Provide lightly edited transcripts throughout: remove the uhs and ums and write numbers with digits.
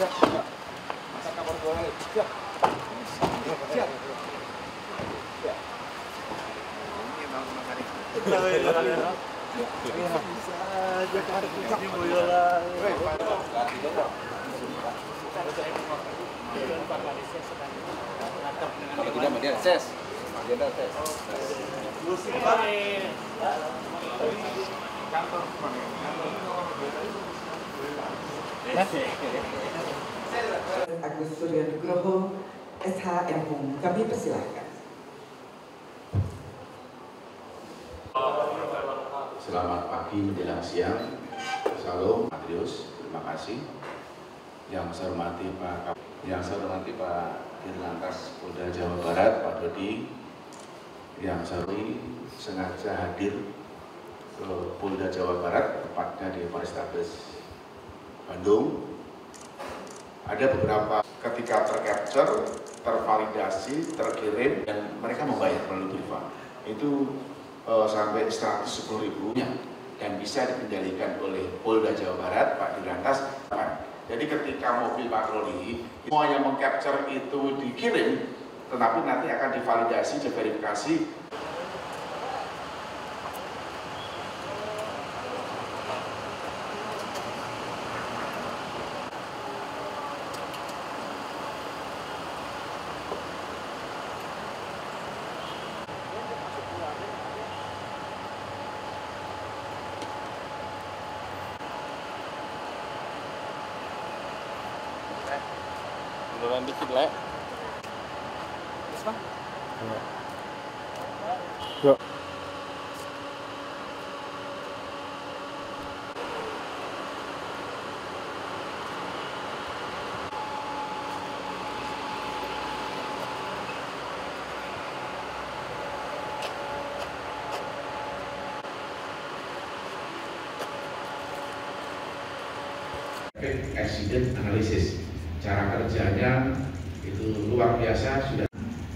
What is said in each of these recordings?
Masa kabar bola siap. Siap. Ini bang Makari. Bisa aja kemarin puncak. Ini bola. Kalau tidak dia ses. Agenda ses. Kantor Agus Surya Nugroho, SHM kami persilahkan. Selamat pagi menjelang siang. Salam Matius, terima kasih. Yang saya hormati Pak Dirlantas Polda Jawa Barat, Pak Dodi. Yang saya sengaja hadir ke Polda Jawa Barat, tepatnya di Polrestabes Bandung. Ada beberapa ketika tercapture, tervalidasi, terkirim, dan mereka membayar melalui BRIFA. Itu sampai 110.000 dan bisa dikendalikan oleh Polda Jawa Barat, Pak Dirlantas. Jadi ketika mobil patroli, semua yang mengcapture itu dikirim, tetapi nanti akan divalidasi, diverifikasi. Munduran dikit lah. Terus bang? Yuk. Accident analisis, cara kerjanya itu luar biasa. Sudah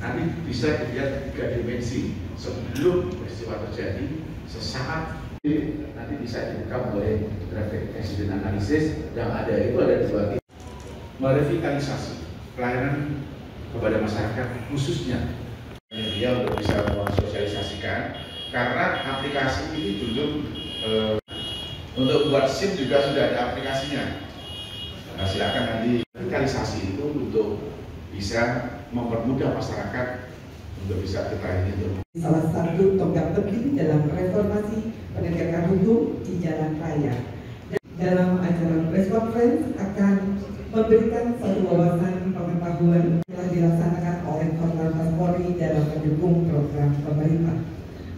nanti bisa dilihat 3 dimensi sebelum peristiwa terjadi, sesaat, nanti bisa direkam oleh grafik accident analisis. Yang ada itu ada 2 tipe. Merevitalisasi pelayanan kepada masyarakat, khususnya media untuk bisa mensosialisasikan, karena aplikasi ini belum untuk buat SIM juga sudah ada aplikasinya. Nah, silakan nanti revitalisasi itu untuk bisa mempermudah masyarakat untuk bisa kita ini untuk Salah satu tonggak penting dalam reformasi penegakan hukum di jalan raya. Dalam acara press conference akan memberikan satu wawasan pengetahuan telah dilaksanakan oleh Korlantas Polri dalam mendukung program pemerintah.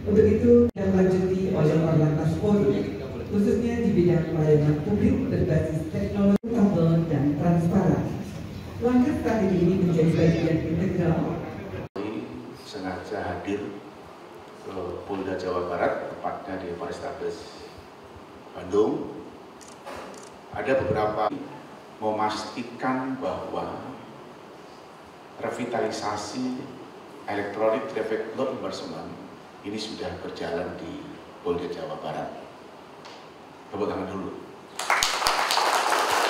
Untuk itu dilanjuti oleh Korlantas Polri, khususnya di bidang pelayanan publik berbasis teknologi tabel dan transparan. Langkah strategi ini menjadi bagian integral. Sengaja hadir ke Polda Jawa Barat, tepatnya di Polrestabes Bandung. Ada beberapa memastikan bahwa revitalisasi electronic traffic law enforcement ini sudah berjalan di Polda Jawa Barat. Tepuk tangan dulu.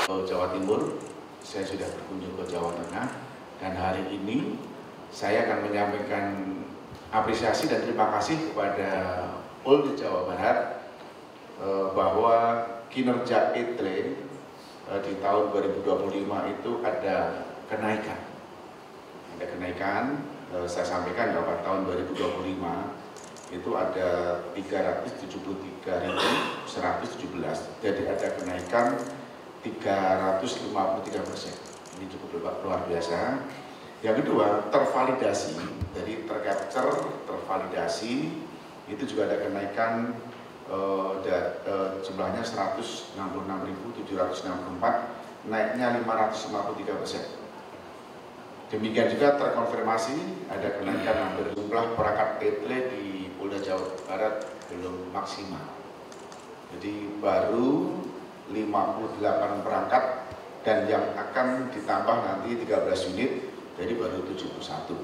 Ke Jawa Timur, saya sudah berkunjung ke Jawa Tengah, dan hari ini saya akan menyampaikan apresiasi dan terima kasih kepada Polda Jawa Barat bahwa kinerja ETLE di tahun 2025 itu ada kenaikan. Ada kenaikan, saya sampaikan bahwa tahun 2025 itu ada 373.117, jadi ada kenaikan 353%. Ini cukup luar biasa. Yang kedua, tervalidasi, jadi tercapture, tervalidasi, itu juga ada kenaikan jumlahnya 166.764, naiknya 553%. Demikian juga terkonfirmasi ada kenaikan hampir jumlah perangkat ETLE di Polda Jawa Barat belum maksimal. Jadi baru 58 perangkat, dan yang akan ditambah nanti 13 unit, jadi baru 71.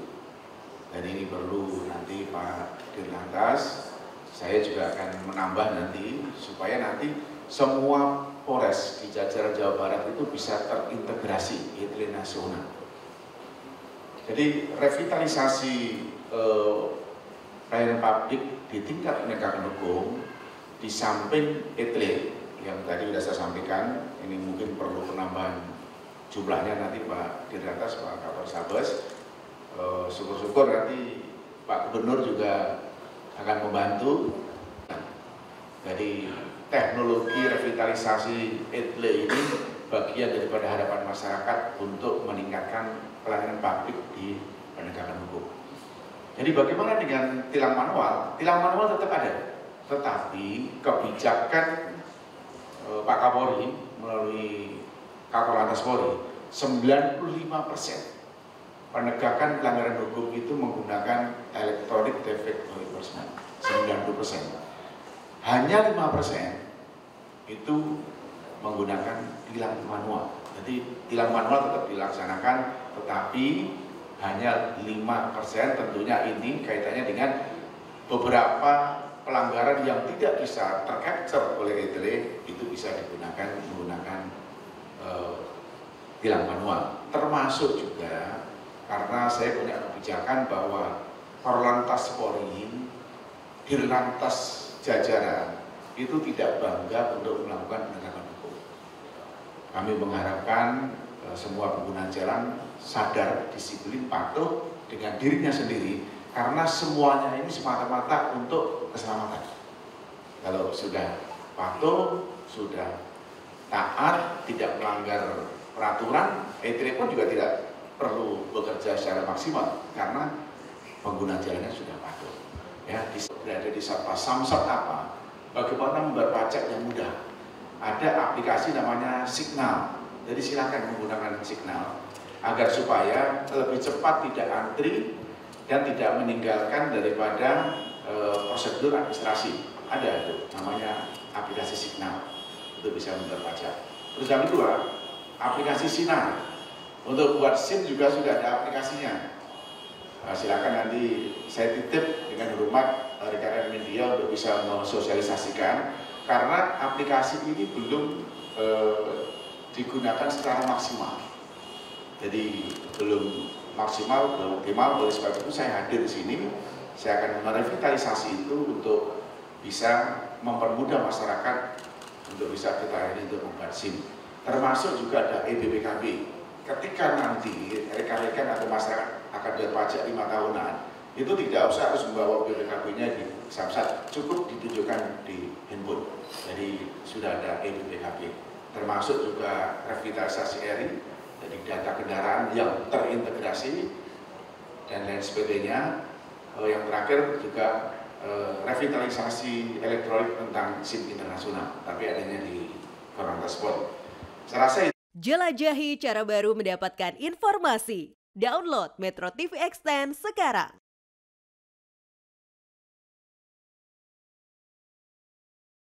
Dan ini perlu nanti Pak Dirlantas, saya juga akan menambah nanti supaya nanti semua Polres di jajaran Jawa Barat itu bisa terintegrasi e-tele nasional. Jadi revitalisasi pelayanan publik di tingkat penegakan hukum di samping e-tele yang tadi sudah saya sampaikan, ini mungkin perlu penambahan jumlahnya nanti Pak Dirlantas, Pak Kapolres, syukur-syukur nanti Pak Gubernur juga akan membantu. Jadi teknologi revitalisasi e-tele ini bagian daripada harapan masyarakat untuk meningkatkan pelayanan publik di penegakan hukum. Jadi bagaimana dengan tilang manual? Tilang manual tetap ada, tetapi kebijakan Pak Kapolri melalui Kakor Lantas Polri, 95% penegakan pelanggaran hukum itu menggunakan electronic defect enforcement, 90%. Hanya 5% itu menggunakan tilang manual. Jadi tilang manual tetap dilaksanakan, tetapi hanya 5%. Tentunya ini kaitannya dengan beberapa pelanggaran yang tidak bisa tercapture oleh e-tele, itu bisa digunakan menggunakan tilang manual. Termasuk juga karena saya punya kebijakan bahwa Korlantas Polri, Dirlantas jajaran itu tidak bangga untuk melakukan penegakan hukum. Kami mengharapkan semua pengguna jalan sadar, disiplin, patuh dengan dirinya sendiri, karena semuanya ini semata-mata untuk keselamatan. Kalau sudah patuh, sudah taat, tidak melanggar peraturan, e-tele pun juga tidak perlu bekerja secara maksimal karena pengguna jalannya sudah patuh. Ya, berada di Satpas Samsat apa? Bagaimana membayar pajak yang mudah? Ada aplikasi namanya Signal. Jadi silakan menggunakan Signal agar supaya lebih cepat, tidak antri dan tidak meninggalkan daripada prosedur administrasi. Ada itu namanya aplikasi Signal untuk bisa membayar pajak. Terus yang kedua, aplikasi Sinar. Untuk buat SIM juga sudah ada aplikasinya. Silakan nanti saya titip dengan hormat rekan-rekan media untuk bisa mensosialisasikan, karena aplikasi ini belum digunakan secara maksimal. Jadi belum maksimal, belum optimal. Oleh sebab itu saya hadir di sini. Saya akan merevitalisasi itu untuk bisa mempermudah masyarakat untuk bisa kita layani untuk membuat SIM. Termasuk juga ada e-BPKB. Ketika nanti rekan-rekan atau masyarakat akan bayar pajak 5 tahunan, itu tidak usah harus membawa BPKB-nya di Samsat, cukup ditunjukkan di handphone. Jadi sudah ada e-BPKB. Termasuk juga revitalisasi RI, jadi data kendaraan yang terintegrasi dan lain sebagainya. Yang terakhir juga revitalisasi elektronik tentang SIM internasional, tapi adanya di Korlantas Polri. Saya rasa jelajahi cara baru mendapatkan informasi. Download Metro TV Extend sekarang.